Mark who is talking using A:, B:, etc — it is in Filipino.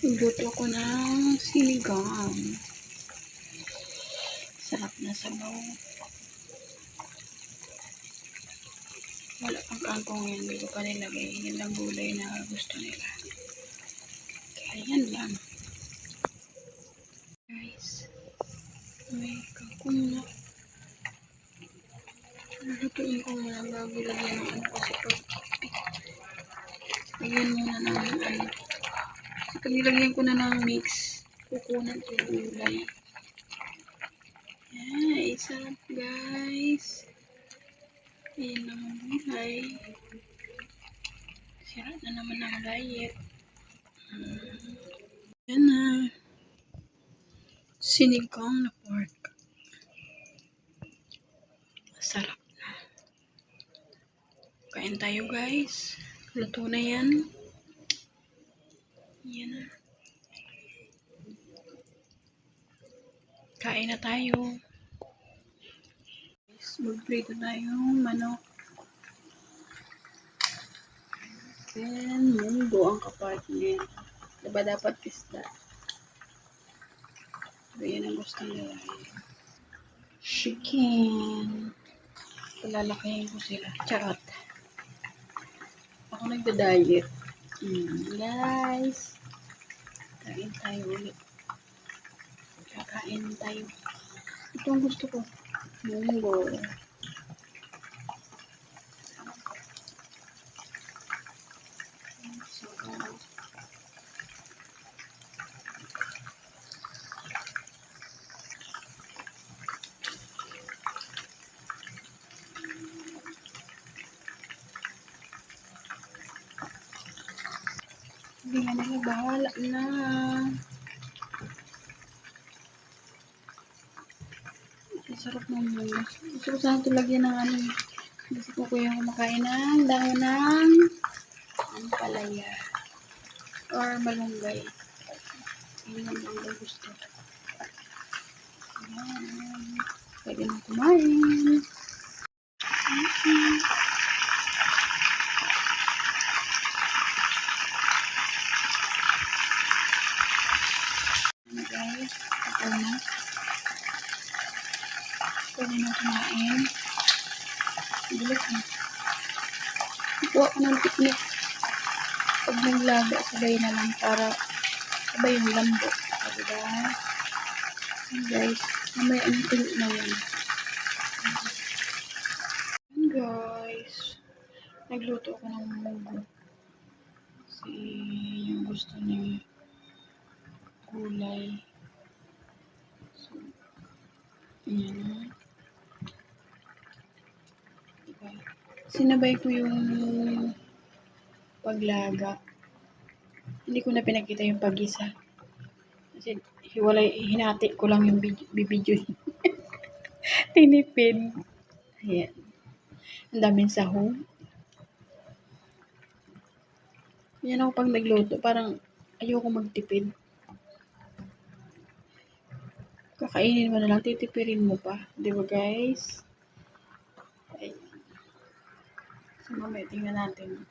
A: Nagluto ako ng sinigang. Sarap na sabaw. Wala pang kangkong yan. Hindi ko pa nilagay. Yan lang gulay na gusto nila. Kaya yan lang. Guys. May kangkong na. Lutuin ko muna bago lagyan ng ano kasi pag lagyan muna ng ano. Pag nilagyan ko na ng mix, kukunan ko yung gulay. Ay, sarap guys. Ayan naman gulay. Sira na naman ang diet. Ayan na. Sinigang na pork. Sarap na. Kain tayo guys. Luto na yan. Yan na. Kain na tayo. Mag-prito tayong manok. Then, munggo ang kapartner. Diba dapat isda? So, yan ang gusto nila. Chicken. Palalakihin ko sila. Charot. Ako nagda-diet. Guys. Kain tayo ulit. Kakain tayo. Ito ang gusto ko. Munggo. Hindi nga nila bahala na. Sarap ng munggo. Gusto ko sana ito lagyan ng ano. Gusto ko yung kumakain ng dahon ng ampalaya. Or malunggay. Yun ang malunggay gusto. Ayan. Pwede na kumain. Guys, ito na. Pwede na kumain. Bilis na. Kuha ko ng tiknik. Pag naglaga, sabay na lang para sabay yung lambot. Diba? Guys, mamaya ang tulo na yan. Guys, nagluto ako ng munggo. Kasi yung gusto niya gulay. So, yan. Diba? Sinabay ko yung paglaga. Hindi ko na pinakita yung pag-isa. Kasi hinati ko lang yung bibidyo. Tinipid. Ayan. Ang daming sahog. Yan ako pag nagluto. Parang ayoko magtipid. Kakainin mo na lang. Titipirin mo pa. Di ba guys? Ayan. So mamaya tingnan natin.